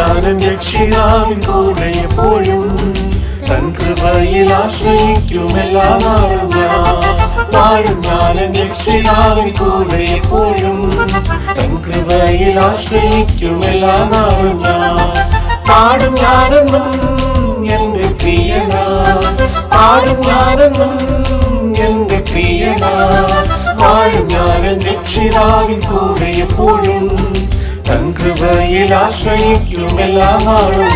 ഞാനും രക്ഷിതാവിൻ കൂടെ എപ്പോഴും തൻ കൃപയിൽ ആശ്രയിക്കും എല്ലാ നാളും വാഴും ഞാനും രക്ഷിതാവിൻ കൂടെ എപ്പോഴും തൻ കൃപയിൽ ആശ്രയിക്കും എല്ലാ നാളും പാടും ഞാനെന്നും എന്റെ പ്രിയനാ പാടും ഞാനെന്നും എന്റെ പ്രിയനാ വാഴും ഞാനും രക്ഷിതാവിൻ കൂടെ എപ്പോഴും തൻ കൃപയിൽ ആശ്രയിക്കും എല്ലാ നാളും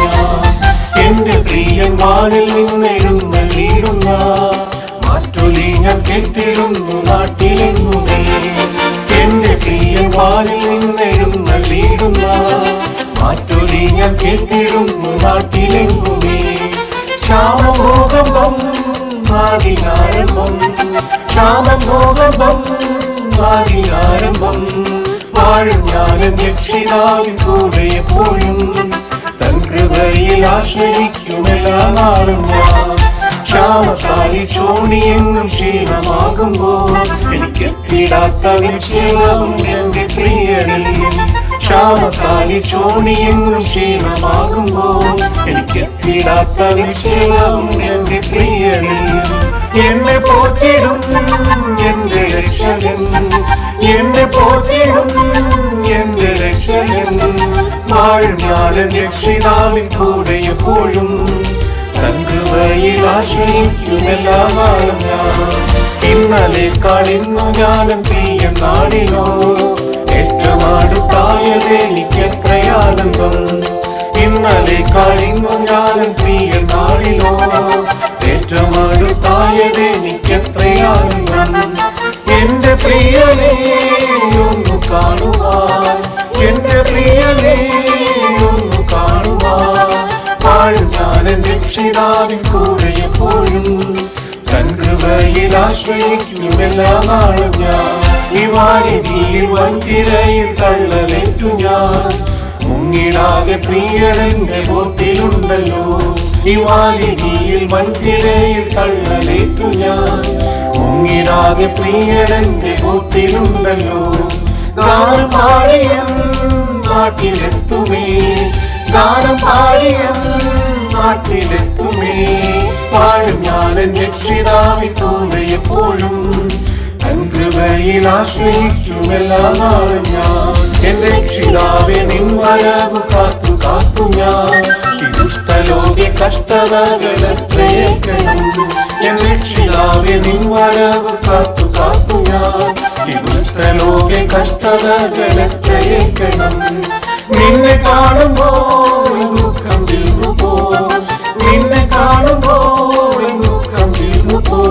എന്റെ പ്രിയൻ വാനിൽ നിന്നെഴുന്നള്ളിയിടുന്ന മാറ്റൊലി ഞാൻ കേട്ടിടുന്നു നാട്ടിലെങ്ങുമേ എന്റെ പ്രിയൻ വാനിൽ നിന്നെഴുന്നള്ളിയിടുന്ന മാറ്റൊലി ഞാൻ കേട്ടിടുന്നു നാട്ടിലെങ്ങുമേ ശ്യാമഭോഗം ആദിനാരംഭം ശ്യാമഭോഗം ആദിനാരംഭം വാഴും ഞാനും രക്ഷിതാവിൻ കൂടെ എപ്പോഴും തൻ കൃപയിൽ ആശ്രയിക്കും എല്ലാ നാളും ക്ഷാമത്താലി ചോണിയെങ്ങും ക്ഷീണമാകുമ്പോൾ എനിക്കെത്തിടാത്ത നിക്ഷേപവും എന്റെ പ്രിയനിൽ ക്ഷാമത്താലി ചോണിയെങ്ങും ക്ഷീണമാകുമ്പോൾ എനിക്കെത്തിടാത്ത നിക്ഷേപവും എന്റെ പ്രിയനിൽ എന്നെ പോറ്റിടും എന്റെ രക്ഷകൻ എന്നെ പോറ്റിടും എന്റെ രക്ഷകൻ വാഴും ഞാനും രക്ഷിതാവിൻ കൂടെ എപ്പോഴും തൻ കൃപയിൽ ആശ്രയിക്കും എല്ലാ നാളും ഇന്നലേക്കാൾ ഇന്നു ഞാനും പ്രിയം നാടിനോ ഏറ്റവും അടുത്തായത് എനിക്ക് എത്രയാനന്ദം ഇന്നലേക്കാൾ ഇന്നു ഞാനും പ്രിയം നാടിനോ ഏറ്റവും അടുത്തായത് എനിക്ക് എത്രയാനന്ദം എന്റെ പ്രിയനെ ഒന്ന് കാണുവാൻ എന്റെ പ്രിയനെ ഒന്ന് കാണുവാൻ വാഴും ഞാനും രക്ഷിതാവിൻ കൂടെ എപ്പോഴും തൻ കൃപയിൽ ആശ്രയിക്കും എല്ലാ നാളും ഈ വാരിധിയിൽ വൻതിരയിൽ തള്ളലേറ്റു ഞാൻ മുങ്ങിടാതെ പ്രിയനെന്റെ ബോട്ടിലുണ്ടല്ലോ ഈ വാരിധിയിൽ വൻതിരയിൽ തള്ളലേറ്റു ഞാൻ മുങ്ങിടാതെ പ്രിയനെന്റെ ബോട്ടിലുണ്ടല്ലോ ഗാനം പാടിയം നാട്ടിലെത്തുമേ ഗാനം പാടിയം നാട്ടിലെത്തുമേ വാഴും ഞാനും രക്ഷിതാവിൻ കൂടെ എപ്പോഴും തൻ കൃപയിൽ ആശ്രയിക്കും എല്ലാ നാളും എന്റെ രക്ഷിതാവെ നിൻ വരവ് കാത്തു കാത്തു ഞാൻ ദുഷ്ടലോകെ കഷ്ടതകൾ എത്രയേക്കണം എന്റെ രക്ഷിതാവെ നിൻ വരവ് കാത്തു കാത്തു ഞാൻ ദുഷ്ടലോകെ കഷ്ടതകൾ എത്രയേക്കണം നിന്നെ കാണുമ്പോൾ ദുഃഖം തീർന്നുപോ നിന്നെ കാണുമ്പോൾ ദുഃഖം തീർന്നുപോ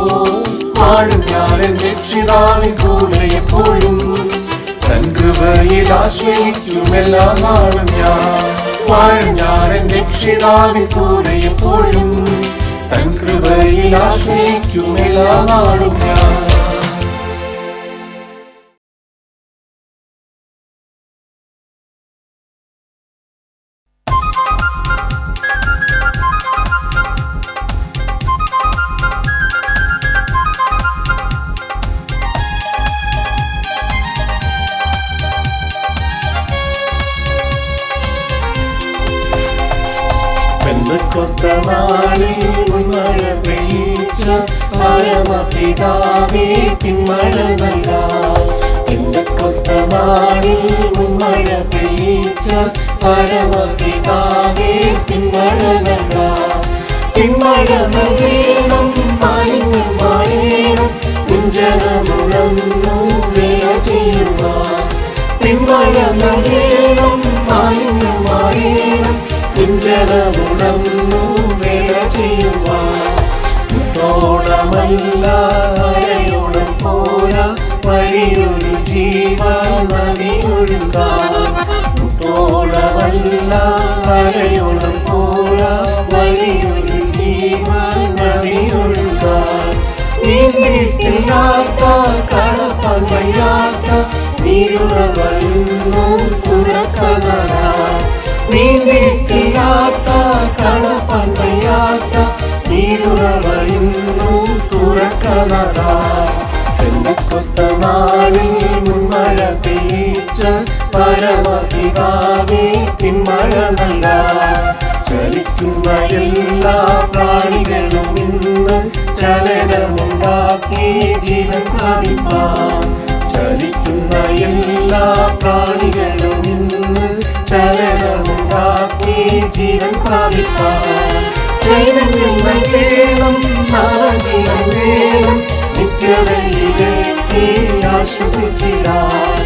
വാഴും ഞാനും രക്ഷിതാവിൻ കൂടെ എപ്പോഴും തൻ കൃപയിൽ ആശ്രയിക്കും എല്ലാ നാളും വാഴും ഞാനും രക്ഷിതാവിൻ കൂടെ എപ്പോഴും തൻ കൃപയിൽ ആശ്രയിക്കും എല്ലാ നാളും നാളിൽ മഴ പെയ്ച്ച പരമപിതാവേ പിന്മഴ നൽകാം നാളിൽ മഴ പെയ്ച്ച പരമപിതാവേ പിന്മഴ നൽകാം പിന്മഴ നൽകണം മാലിന്യം മാറേണം കുഞ്ചനമുണർന്നു വേല ചെയ്യുക പിന്മഴ നൽകണം മാലിന്യം മാറേണം കുഞ്ചനമുണർന്നു വേല ചെയ്യുക തോടമല്ല അരയോടം പോരാ വലിയൊരു ജീവൻ നദി ഒഴുകാം തോടമല്ല അരയോടം പോരാ വലിയൊരു ജീവൻ നദി ഒഴുകാം നീണ്ടിട്ടില്ലാത്ത കടപ്പാൻ വയ്യാത്ത നീരുറ വരുന്നു തുറക്കണ നീണ്ടിട്ടില്ലാത്ത കടപ്പാൻ വയ്യാത്ത നീരുറ വരുന്നു തുറക്കണ നാളിൽ മഴ പെയ്ച്ച പെയ്യിച്ച പരമപിതാവേ പിന്മഴ നൽകാം. ചലിക്കുന്ന എല്ലാ പ്രാണികളും ഇന്ന് ചലനമുണ്ടാക്കി ജീവൻ പ്രാപിപ്പാൻ. ചലിക്കുന്ന എല്ലാ പ്രാണികളും ഇന്ന് ചലനമുണ്ടാക്കി ജീവൻ പ്രാപിപ്പാൻ. ചൈതന്യം നൽകേണം, നവജീവൻ വേണം, നിത്യതയിലെത്തി ആശ്വസിച്ചിടാൻ.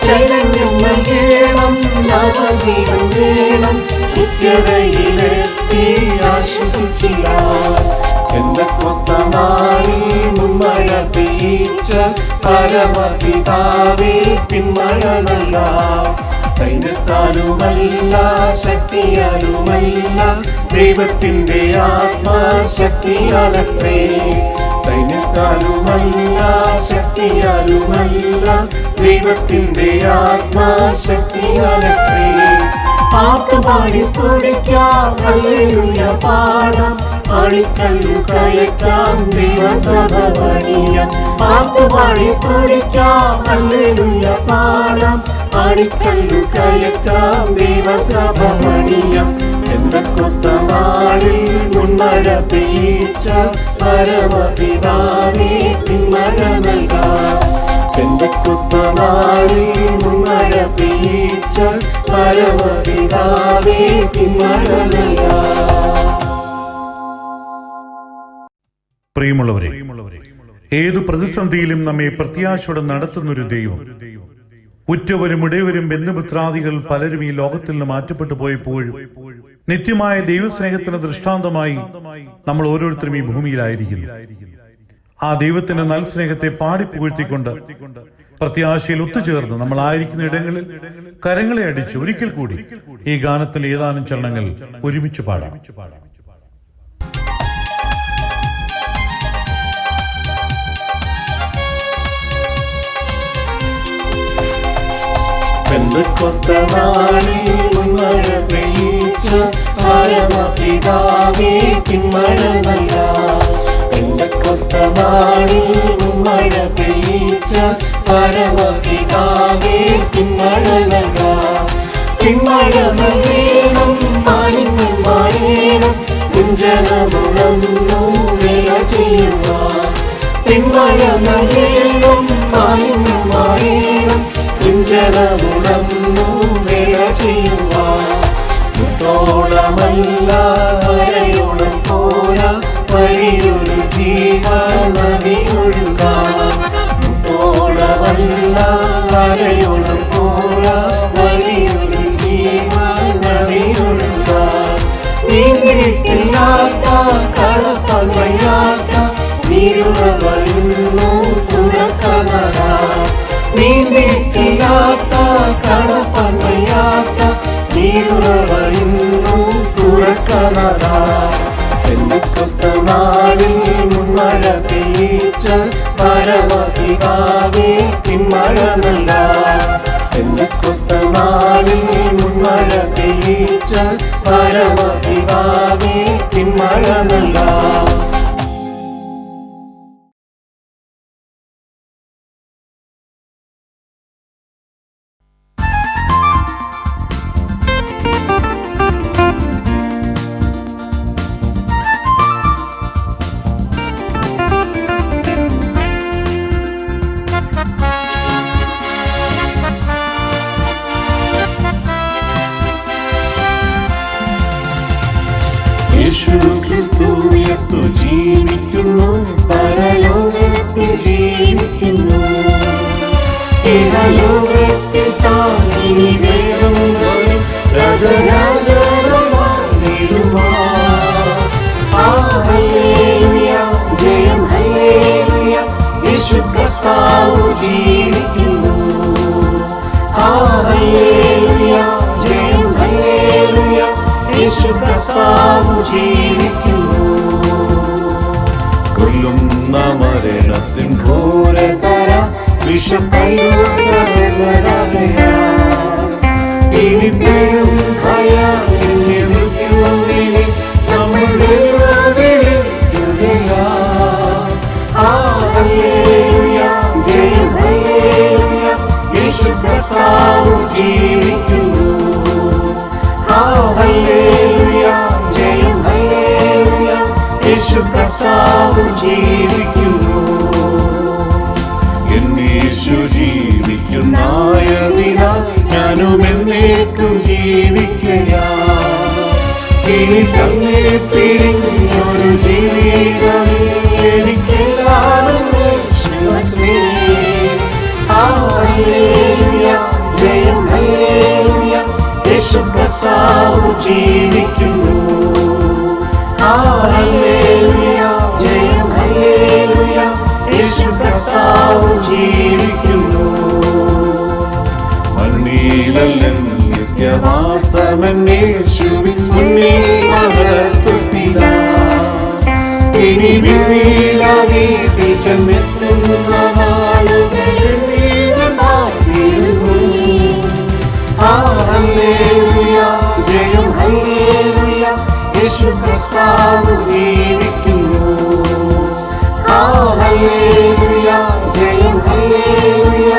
ചൈതന്യം നൽകേണം, നവജീവൻ വേണം, നിത്യതയിലെത്തി ആശ്വസിച്ചിടാൻ. പെന്തക്കോസ്തനാളിൽ മുൻമഴ പെയ്യിച്ച പരമപിതാവേ പിന്മഴ നൽകാം. സൈന്യത്താലുമല്ല ശക്തിയാലുമല്ല ദൈവത്തിന്റെ ആത്മാശക്തിയാലത്രേ. സൈന്യത്താലുമല്ല ശക്തിയാലുമല്ല ദൈവത്തിന്റെ ആത്മാശക്തിയാലത്രേ. പാട്ടുപാടി സ്തുതിക്കാം, ഹല്ലേലൂയ പാടാം, ആണിക്കല്ലു കയറ്റാം, ദൈവസഭ പണിയാം. പാട്ടുപാടി സ്തുതിക്കാം, ഹല്ലേലൂയ പാടാം, ആണിക്കല്ലു കയറ്റാം, ദൈവസഭ പണിയാം. പെന്തക്കോസ്തനാളിൽ മുൻമഴ പെയ്യിച്ച പരമപിതാവേ പിന്മഴ നൽകാം. പെന്തക്കോസ്തനാളിൽ മുൻമഴ പെയ്യിച്ച പരമപിതാവേ പിന്മഴ നൽകാം. പ്രിയമുള്ളവരെ, ഏതു പ്രതിസന്ധിയിലും നമ്മെ പ്രത്യാശയോടെ നടത്തുന്നൊരു ദൈവം. ഉറ്റവരും ഇടയവരും ബന്ധുമിത്രാദികൾ പലരും ഈ ലോകത്തിൽ നിന്ന് മാറ്റപ്പെട്ടു പോയപ്പോഴും നിത്യമായ ദൈവസ്നേഹത്തിന് ദൃഷ്ടാന്തമായി നമ്മൾ ഓരോരുത്തരും ഈ ഭൂമിയിലായിരിക്കുന്നു. ആ ദൈവത്തിന്റെ നൽസ്നേഹത്തെ പാടിപ്പുകഴ്ത്തിക്കൊണ്ട് പ്രത്യാശയിൽ ഒത്തുചേർന്ന് നമ്മൾ ആയിരിക്കുന്ന ഇടങ്ങളിൽ കരങ്ങളെ അടിച്ച് ഒരിക്കൽ കൂടി ഈ ഗാനത്തിലെ ഏതാനും ചരണങ്ങൾ ഒരുമിച്ച് പാടാം. പെന്തക്കോസ്തനാളിൽ മുൻമഴ പെയ്യിച്ച പരമപിതാവേ പിന്മഴ നൽകാം. പെന്തക്കോസ്തനാളിൽ മുൻമഴ പെയ്യിച്ച പരമപിതാവേ പിന്മഴ നൽകാം. പിന്മഴ നൽകേണം, മാലിന്യം മാറേണം, കുഞ്ചനമുണർന്നു വേല ചെയ്യുവാൻ. പിന്മഴ നൽകേണം, മാലിന്യം മാറേണം, കുഞ്ചനമുണർന്നു വേല ചെയ്യുവാൻ. മുട്ടോളമല്ല വരയോളം പോരാ, വലിയൊരു ജീവനദി ഒഴുകാം. മുട്ടോളമല്ല വരയോളം പോരാ, വലിയൊരു ജീവനദി ഒഴുകാം. നീണ്ടിട്ടില്ലാത്ത കടപ്പാൻ വയ്യാത്ത നീരുറവയുന്നു തുറക്കണരാം. നീണ്ടിട്ടില്ലാത്ത കടപ്പാൻ വയ്യാത്ത നീരുറവയുന്നു തുറക്കണരാം. പെന്തക്കോസ്തനാളിൽ മുൻമഴ പെയ്യിച്ച പരമപിതാവേ പിന്മഴ നൽകാം. പെന്തക്കോസ്തനാളിൽ മുൻമഴ പെയ്യിച്ച പരമപിതാവേ പിന്മഴ നൽകാം. യേശുക്രിസ്തു ജീവിക്കുന്നു, പരലോകത്തിൽ ജീവിക്കുന്നു. ഇഹലോകത്തിൽ താനി വേറുന്നൊരു രാജരാജനായിടുവാൻ. ഹല്ലേലൂയ, ജയം ഹല്ലേലൂയ, യേശു കർത്താവ് ജീവിക്കുന്നു. ഹല്ലേലൂയ, ജയം ഹല്ലേലൂയ, യേശു കർത്താവ് ജീവിക്കുന്നു. കൊല്ലുന്ന മരണത്തിൻ ഘോരതര വിഷപ്പയ്യൂരതയാ. ഇനി പേരും ഭയാലിനി മൃത്യുവിനെ നമ്മുടെ വിളിക്കുകയാ. ഹല്ലേലൂയ, ജയം ഹല്ലേലൂയ, യേശു കർത്താവ് ജീവിക്കുന്നു. ഹല്ലേലൂയ, ജയം ഹല്ലേലൂയ, യേശു കർത്താവ് ജീവിക്കുന്നു. എന്നേശു ജീവിക്കുന്നായതിനാൽ ഞാനും എന്നേക്കും ജീവിക്കയാ. ഇനി തന്നെ പിരിഞ്ഞൊരു ജീവിതം എനിക്കെല്ലാവരും യേശുവേ. ഹല്ലേലൂയ, ജയം ഹല്ലേലൂയ, യേശു കർത്താവ് ജീവിക്കുന്നു. ഹല്ലേലൂയ, ജയം ഹല്ലേലൂയ, യേശു കർത്താവ് ജീവിക്കുന്നു. മണ്ണിലല്ലൻ നിത്യവാസമന്നേശുവിൻ മുന്നിൽ മഹത്വത്തിലാ. ഇനി വിണ്ണിലാകീർത്തി ചെന്നെത്തുന്ന നാളുകളിൽ ഹല്ലേലൂയ, ജയം ഹല്ലേലൂയ, യേശു കർത്താവ് ജീവിക്കുന്നു. ഹല്ലേലൂയ, ജയം ഹല്ലേലൂയ,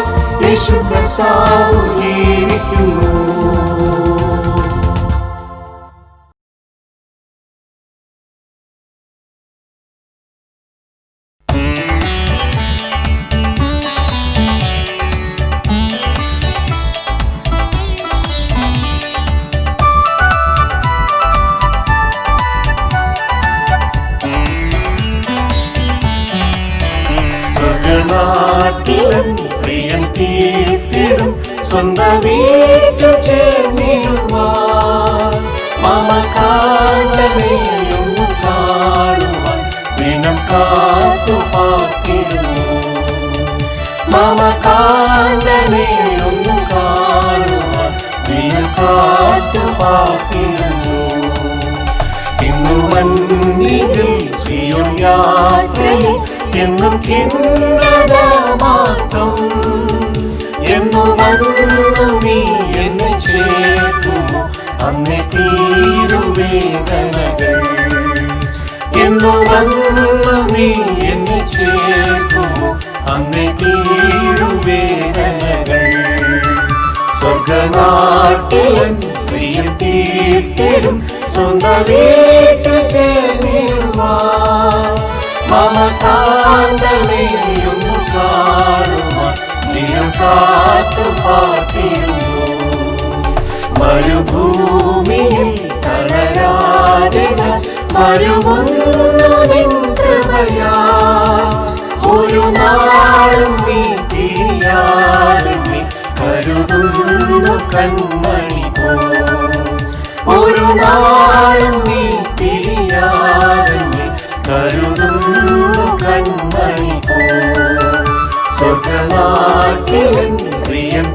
യേശു കർത്താവ് ജീവിക്കുന്നു. സ്വർഗനാട്ടിലും പ്രിയം തീർത്തിടും സ്വന്തം വീട്ടിൽ ചേർന്നിടുവാൻ മമകാന്തനെയൊന്നു കാണുവാൻ ദിനം കാത്തു പാർത്തിടുന്നു. മമകാന്തനെയൊന്നു കാണുവാൻ ദിനം കാത്തു പാർത്തിടുന്നു. ഇന്നു മന്നിൽ സിയോൻ യാത്രയിൽ എന്നും കിന്നത മാത്രം. എന്നു വന്നു നീ എന്നെ ചേർക്കുമോ അന്നേ തീരുവേദനകൾ. എന്നു വന്നു നീ എന്നെ ചേർക്കുമോ അന്നേ തീരുവേദനകൾ. സ്വർഗനാട്ടിലൻ പ്രിയം തീർത്തിടും സ്വന്തം വീട്ടിൽ ചേർന്നിടുവാൻ മമകാന്തനെയൊന്നു കാണുവാൻ ദിനം കാത്തു പാർത്തിടുന്നു. മരുഭൂമിയിൽ തളരാതെ മരുവുന്നു നിൻ കൃപയാ. ഒരു നാളും നീ തിരിയാതെ കരുതുന്നു കൺമണി പോ. ഒരു നാളും നീ തിരിയാതെ കരുതുന്നു കൺമണി പോ. സ്വർഗനാട്ടിലൻ പ്രിയം